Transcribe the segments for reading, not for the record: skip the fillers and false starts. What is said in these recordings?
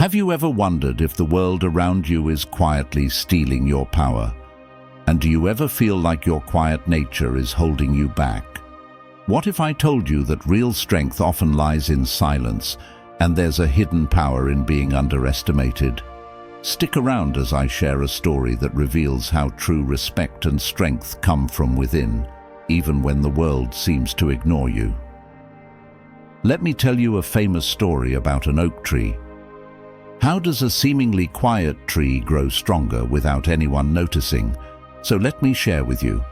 Have you ever wondered if the world around you is quietly stealing your power? And do you ever feel like your quiet nature is holding you back? What if I told you that real strength often lies in silence, and there's a hidden power in being underestimated? Stick around as I share a story that reveals how true respect and strength come from within, even when the world seems to ignore you. Let me tell you a famous story about an oak tree. How does a seemingly quiet tree grow stronger without anyone noticing? So let me share with you.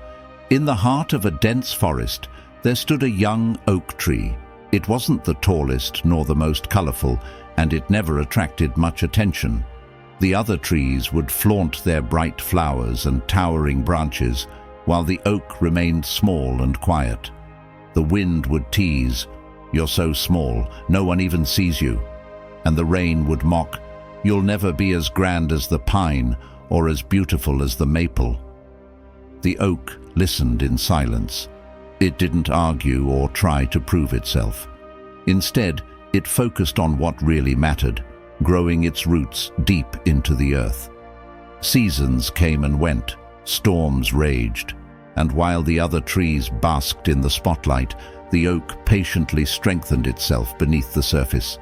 In the heart of a dense forest, there stood a young oak tree. It wasn't the tallest nor the most colorful, and it never attracted much attention. The other trees would flaunt their bright flowers and towering branches, while the oak remained small and quiet. The wind would tease, "You're so small, no one even sees you." And the rain would mock, "You'll never be as grand as the pine or as beautiful as the maple." The oak listened in silence. It didn't argue or try to prove itself. Instead, it focused on what really mattered, growing its roots deep into the earth. Seasons came and went, storms raged, and while the other trees basked in the spotlight, the oak patiently strengthened itself beneath the surface.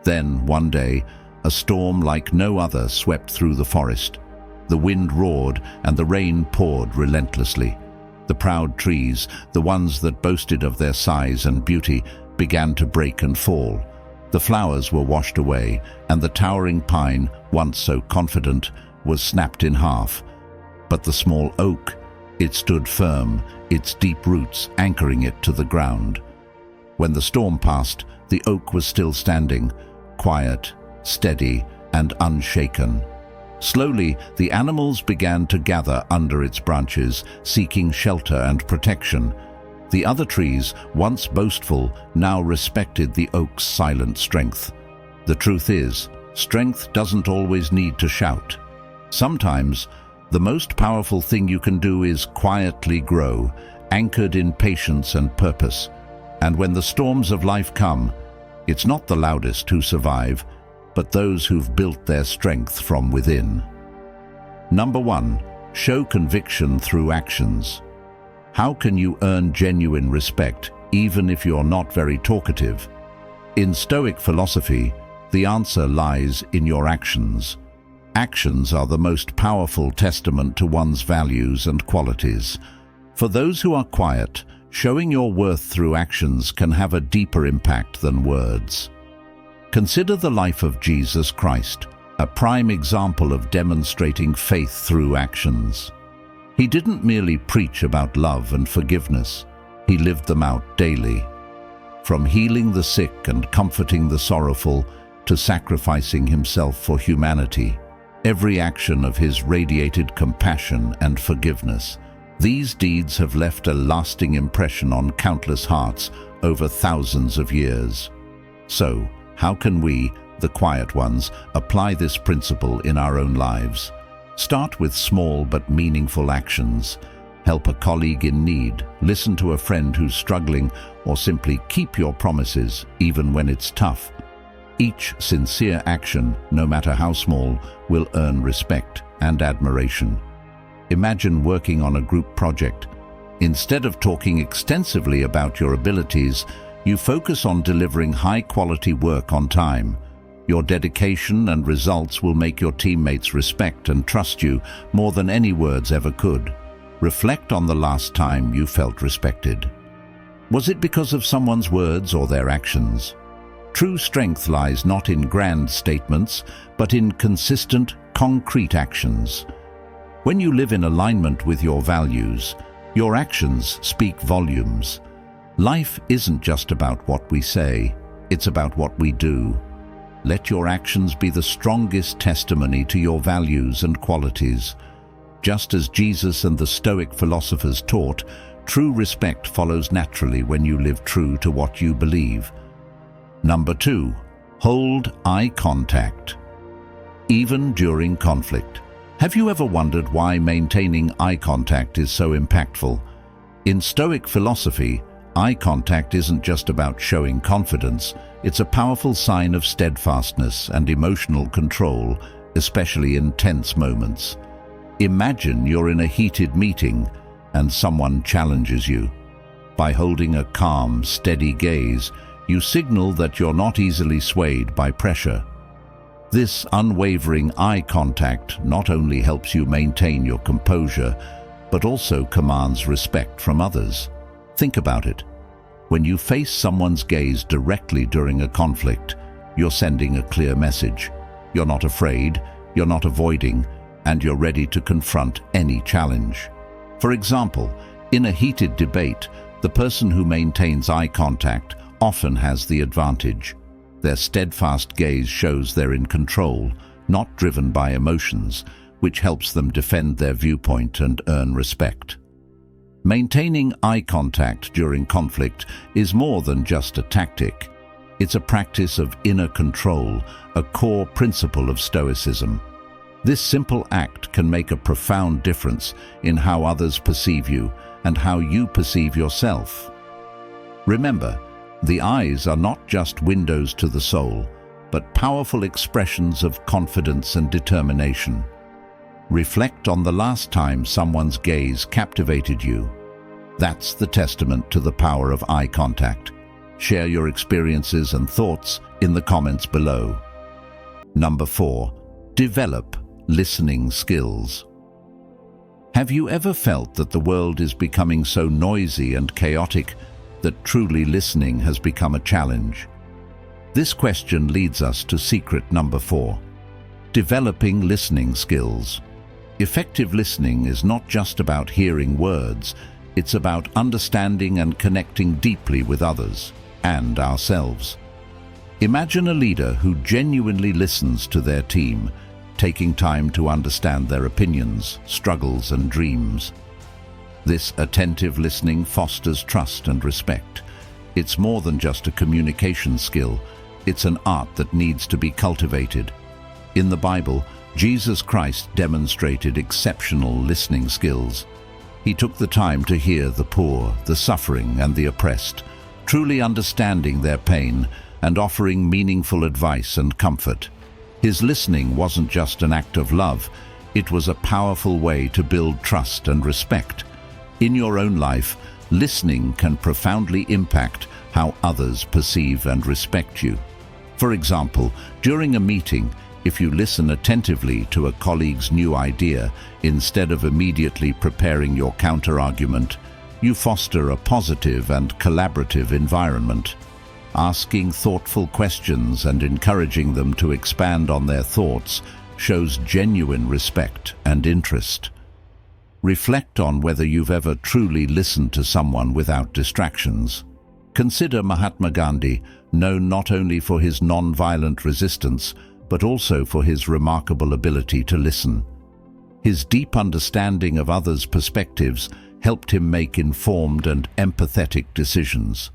Then, one day, a storm like no other swept through the forest. The wind roared and the rain poured relentlessly. The proud trees, the ones that boasted of their size and beauty, began to break and fall. The flowers were washed away, and the towering pine, once so confident, was snapped in half. But the small oak, it stood firm, its deep roots anchoring it to the ground. When the storm passed, the oak was still standing, quiet, steady, and unshaken. Slowly, the animals began to gather under its branches, seeking shelter and protection. The other trees, once boastful, now respected the oak's silent strength. The truth is, strength doesn't always need to shout. Sometimes, the most powerful thing you can do is quietly grow, anchored in patience and purpose. And when the storms of life come, it's not the loudest who survive, but those who've built their strength from within. Number 1, show conviction through actions. How can you earn genuine respect, even if you're not very talkative? In Stoic philosophy, the answer lies in your actions. Actions are the most powerful testament to one's values and qualities. For those who are quiet, showing your worth through actions can have a deeper impact than words. Consider the life of Jesus Christ, a prime example of demonstrating faith through actions. He didn't merely preach about love and forgiveness, he lived them out daily. From healing the sick and comforting the sorrowful to sacrificing himself for humanity, every action of his radiated compassion and forgiveness. These deeds have left a lasting impression on countless hearts over thousands of years. So, how can we, the quiet ones, apply this principle in our own lives? Start with small but meaningful actions. Help a colleague in need, listen to a friend who's struggling, or simply keep your promises even when it's tough. Each sincere action, no matter how small, will earn respect and admiration. Imagine working on a group project. Instead of talking extensively about your abilities, you focus on delivering high-quality work on time. Your dedication and results will make your teammates respect and trust you more than any words ever could. Reflect on the last time you felt respected. Was it because of someone's words or their actions? True strength lies not in grand statements, but in consistent, concrete actions. When you live in alignment with your values, your actions speak volumes. Life isn't just about what we say, it's about what we do. Let your actions be the strongest testimony to your values and qualities. Just as Jesus and the Stoic philosophers taught, true respect follows naturally when you live true to what you believe. Number 2, hold eye contact. Even during conflict. Have you ever wondered why maintaining eye contact is so impactful? In Stoic philosophy, eye contact isn't just about showing confidence, It's a powerful sign of steadfastness and emotional control, especially in tense moments. Imagine you're in a heated meeting and someone challenges you. By holding a calm, steady gaze, you signal that you're not easily swayed by pressure. This unwavering eye contact not only helps you maintain your composure, but also commands respect from others. Think about it. When you face someone's gaze directly during a conflict, you're sending a clear message. You're not afraid, you're not avoiding, and you're ready to confront any challenge. For example, in a heated debate, the person who maintains eye contact often has the advantage. Their steadfast gaze shows they're in control, not driven by emotions, which helps them defend their viewpoint and earn respect. Maintaining eye contact during conflict is more than just a tactic. It's a practice of inner control, a core principle of Stoicism. This simple act can make a profound difference in how others perceive you and how you perceive yourself. Remember, the eyes are not just windows to the soul, but powerful expressions of confidence and determination. Reflect on the last time someone's gaze captivated you. That's the testament to the power of eye contact. Share your experiences and thoughts in the comments below. Number 4. Develop listening skills. Have you ever felt that the world is becoming so noisy and chaotic that truly listening has become a challenge? This question leads us to secret number 4. Developing listening skills. Effective listening is not just about hearing words, it's about understanding and connecting deeply with others and ourselves. Imagine a leader who genuinely listens to their team, taking time to understand their opinions, struggles, and dreams. This attentive listening fosters trust and respect. It's more than just a communication skill, it's an art that needs to be cultivated. In the Bible, Jesus Christ demonstrated exceptional listening skills. He took the time to hear the poor, the suffering, and the oppressed, truly understanding their pain and offering meaningful advice and comfort. His listening wasn't just an act of love, it was a powerful way to build trust and respect. In your own life, listening can profoundly impact how others perceive and respect you. For example, during a meeting, if you listen attentively to a colleague's new idea instead of immediately preparing your counter-argument, you foster a positive and collaborative environment. Asking thoughtful questions and encouraging them to expand on their thoughts shows genuine respect and interest. Reflect on whether you've ever truly listened to someone without distractions. Consider Mahatma Gandhi, known not only for his non-violent resistance, but also for his remarkable ability to listen. His deep understanding of others' perspectives helped him make informed and empathetic decisions.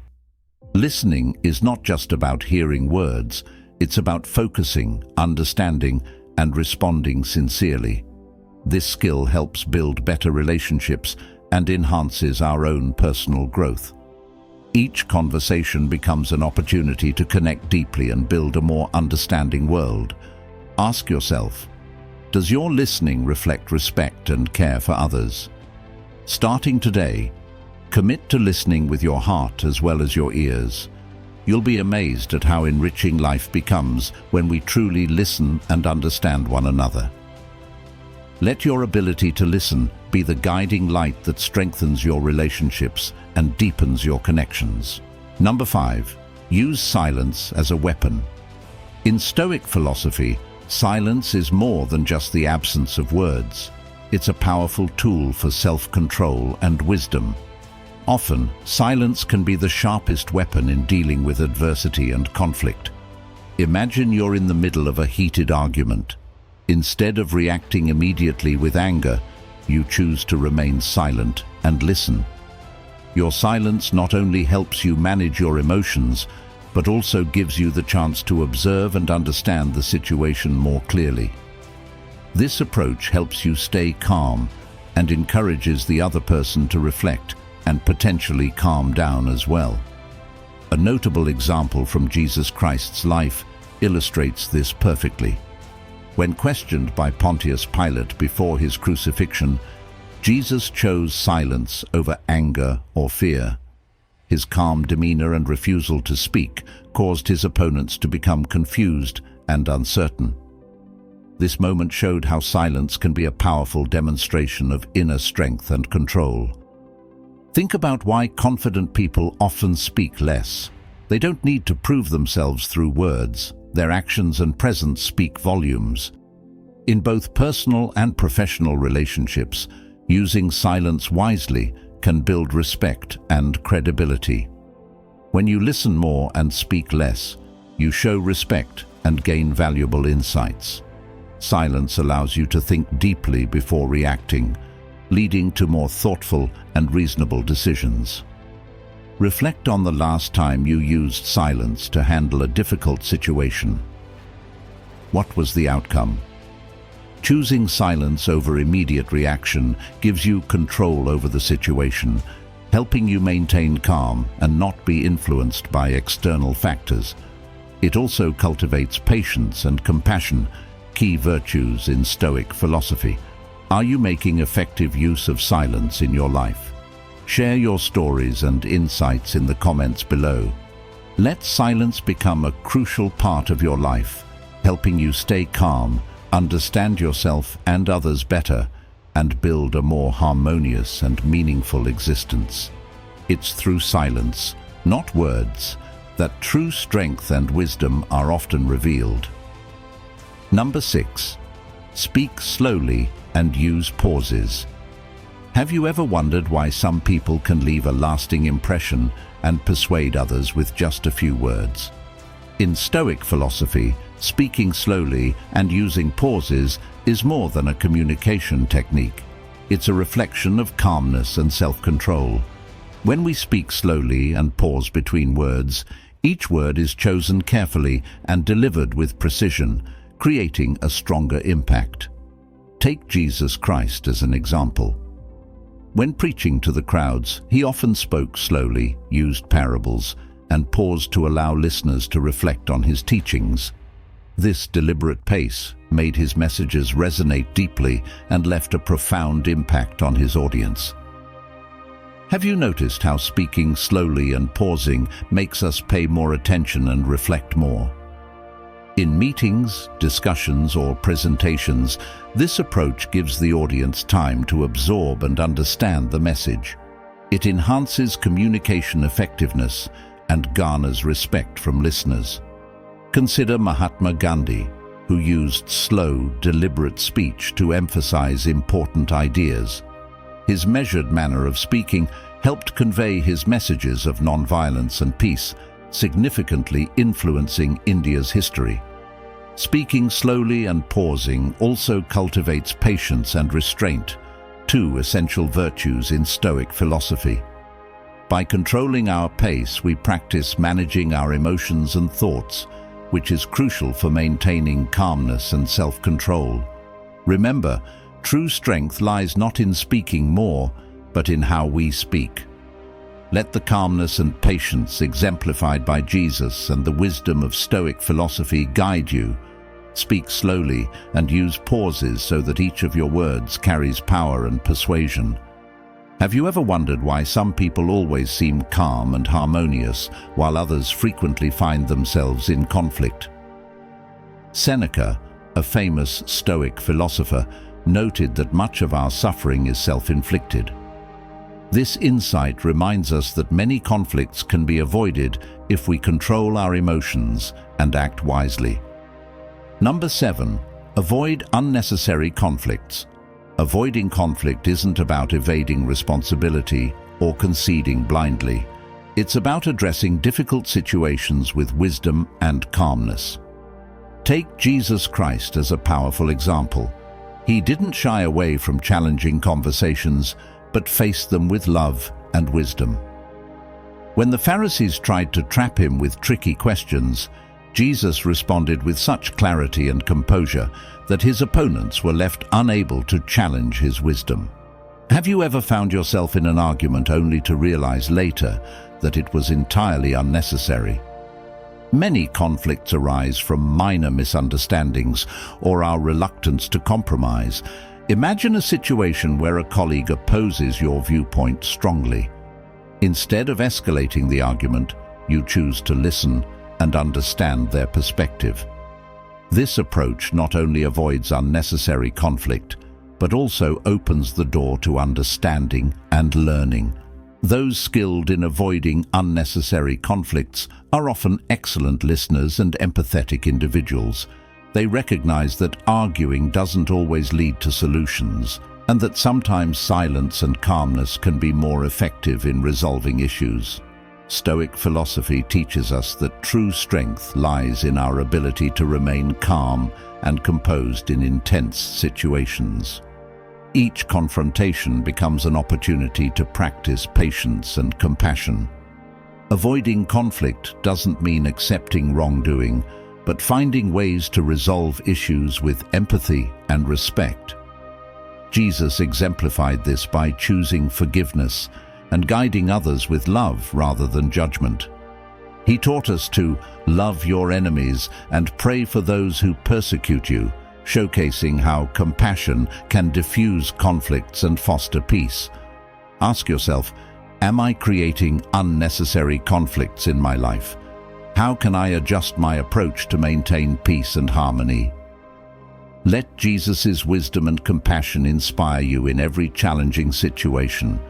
Listening is not just about hearing words, it's about focusing, understanding, and responding sincerely. This skill helps build better relationships and enhances our own personal growth. Each conversation becomes an opportunity to connect deeply and build a more understanding world. Ask yourself, does your listening reflect respect and care for others? Starting today, commit to listening with your heart as well as your ears. You'll be amazed at how enriching life becomes when we truly listen and understand one another. Let your ability to listen be the guiding light that strengthens your relationships and deepens your connections. Number 5. Use silence as a weapon. In Stoic philosophy, silence is more than just the absence of words. It's a powerful tool for self-control and wisdom. Often, silence can be the sharpest weapon in dealing with adversity and conflict. Imagine you're in the middle of a heated argument. Instead of reacting immediately with anger, you choose to remain silent and listen. Your silence not only helps you manage your emotions, but also gives you the chance to observe and understand the situation more clearly. This approach helps you stay calm and encourages the other person to reflect and potentially calm down as well. a notable example from Jesus Christ's life, illustrates this perfectly. When questioned by Pontius Pilate before his crucifixion, Jesus chose silence over anger or fear. His calm demeanor and refusal to speak caused his opponents to become confused and uncertain. This moment showed how silence can be a powerful demonstration of inner strength and control. Think about why confident people often speak less. They don't need to prove themselves through words. Their actions and presence speak volumes. In both personal and professional relationships, using silence wisely can build respect and credibility. When you listen more and speak less, you show respect and gain valuable insights. Silence allows you to think deeply before reacting, leading to more thoughtful and reasonable decisions. Reflect on the last time you used silence to handle a difficult situation. What was the outcome? Choosing silence over immediate reaction gives you control over the situation, helping you maintain calm and not be influenced by external factors. It also cultivates patience and compassion, key virtues in Stoic philosophy. Are you making effective use of silence in your life? Share your stories and insights in the comments below. Let silence become a crucial part of your life, helping you stay calm, understand yourself and others better, and build a more harmonious and meaningful existence. It's through silence, not words, that true strength and wisdom are often revealed. Number 6. Speak slowly and use pauses. Have you ever wondered why some people can leave a lasting impression and persuade others with just a few words? In Stoic philosophy, speaking slowly and using pauses is more than a communication technique. It's a reflection of calmness and self-control. When we speak slowly and pause between words, each word is chosen carefully and delivered with precision, creating a stronger impact. Take Jesus Christ as an example. When preaching to the crowds, he often spoke slowly, used parables, and paused to allow listeners to reflect on his teachings. This deliberate pace made his messages resonate deeply and left a profound impact on his audience. Have you noticed how speaking slowly and pausing makes us pay more attention and reflect more? In meetings, discussions, or presentations, this approach gives the audience time to absorb and understand the message. It enhances communication effectiveness and garners respect from listeners. Consider Mahatma Gandhi, who used slow, deliberate speech to emphasize important ideas. His measured manner of speaking helped convey his messages of non-violence and peace, significantly influencing India's history. Speaking slowly and pausing also cultivates patience and restraint, two essential virtues in Stoic philosophy. By controlling our pace, we practice managing our emotions and thoughts, which is crucial for maintaining calmness and self-control. Remember, true strength lies not in speaking more, but in how we speak. Let the calmness and patience exemplified by Jesus and the wisdom of Stoic philosophy guide you. Speak slowly and use pauses so that each of your words carries power and persuasion. Have you ever wondered why some people always seem calm and harmonious, while others frequently find themselves in conflict? Seneca, a famous Stoic philosopher, noted that much of our suffering is self-inflicted. This insight reminds us that many conflicts can be avoided if we control our emotions and act wisely. Number 7. Avoid unnecessary conflicts. Avoiding conflict isn't about evading responsibility or conceding blindly. It's about addressing difficult situations with wisdom and calmness. Take Jesus Christ as a powerful example. He didn't shy away from challenging conversations, but faced them with love and wisdom. When the Pharisees tried to trap him with tricky questions, Jesus responded with such clarity and composure that his opponents were left unable to challenge his wisdom. Have you ever found yourself in an argument only to realize later that it was entirely unnecessary? Many conflicts arise from minor misunderstandings or our reluctance to compromise. Imagine a situation where a colleague opposes your viewpoint strongly. Instead of escalating the argument, you choose to listen and understand their perspective. This approach not only avoids unnecessary conflict, but also opens the door to understanding and learning. Those skilled in avoiding unnecessary conflicts are often excellent listeners and empathetic individuals. They recognize that arguing doesn't always lead to solutions, and that sometimes silence and calmness can be more effective in resolving issues. Stoic philosophy teaches us that true strength lies in our ability to remain calm and composed in intense situations. Each confrontation becomes an opportunity to practice patience and compassion. Avoiding conflict doesn't mean accepting wrongdoing, but finding ways to resolve issues with empathy and respect. Jesus exemplified this by choosing forgiveness and guiding others with love rather than judgment. He taught us to love your enemies and pray for those who persecute you, showcasing how compassion can diffuse conflicts and foster peace. Ask yourself, am I creating unnecessary conflicts in my life? How can I adjust my approach to maintain peace and harmony? Let Jesus' wisdom and compassion inspire you in every challenging situation.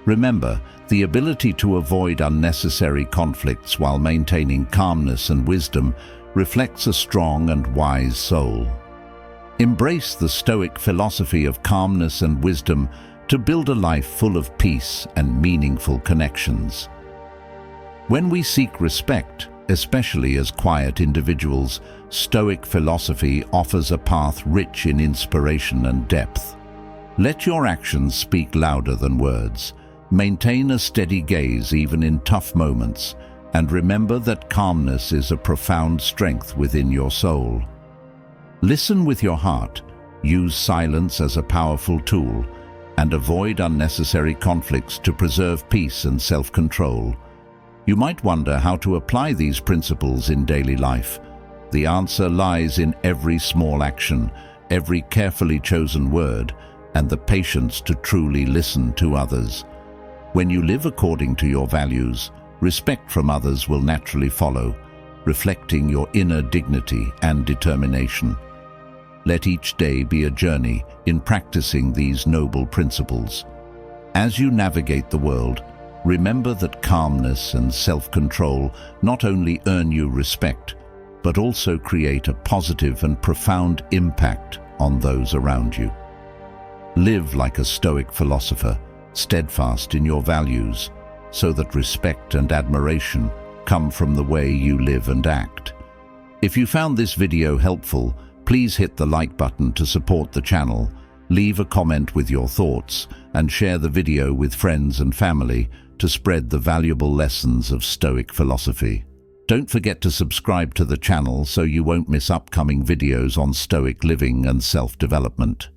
Remember, the ability to avoid unnecessary conflicts while maintaining calmness and wisdom reflects a strong and wise soul. Embrace the Stoic philosophy of calmness and wisdom to build a life full of peace and meaningful connections. When we seek respect, especially as quiet individuals, Stoic philosophy offers a path rich in inspiration and depth. Let your actions speak louder than words. Maintain a steady gaze even in tough moments, and remember that calmness is a profound strength within your soul. Listen with your heart, use silence as a powerful tool, and avoid unnecessary conflicts to preserve peace and self-control. You might wonder how to apply these principles in daily life. The answer lies in every small action, every carefully chosen word, and the patience to truly listen to others. When you live according to your values, respect from others will naturally follow, reflecting your inner dignity and determination. Let each day be a journey in practicing these noble principles. As you navigate the world, remember that calmness and self-control not only earn you respect, but also create a positive and profound impact on those around you. Live like a Stoic philosopher, steadfast in your values, so that respect and admiration come from the way you live and act. If you found this video helpful, please hit the like button to support the channel, leave a comment with your thoughts, and share the video with friends and family to spread the valuable lessons of Stoic philosophy. Don't forget to subscribe to the channel so you won't miss upcoming videos on Stoic living and self-development.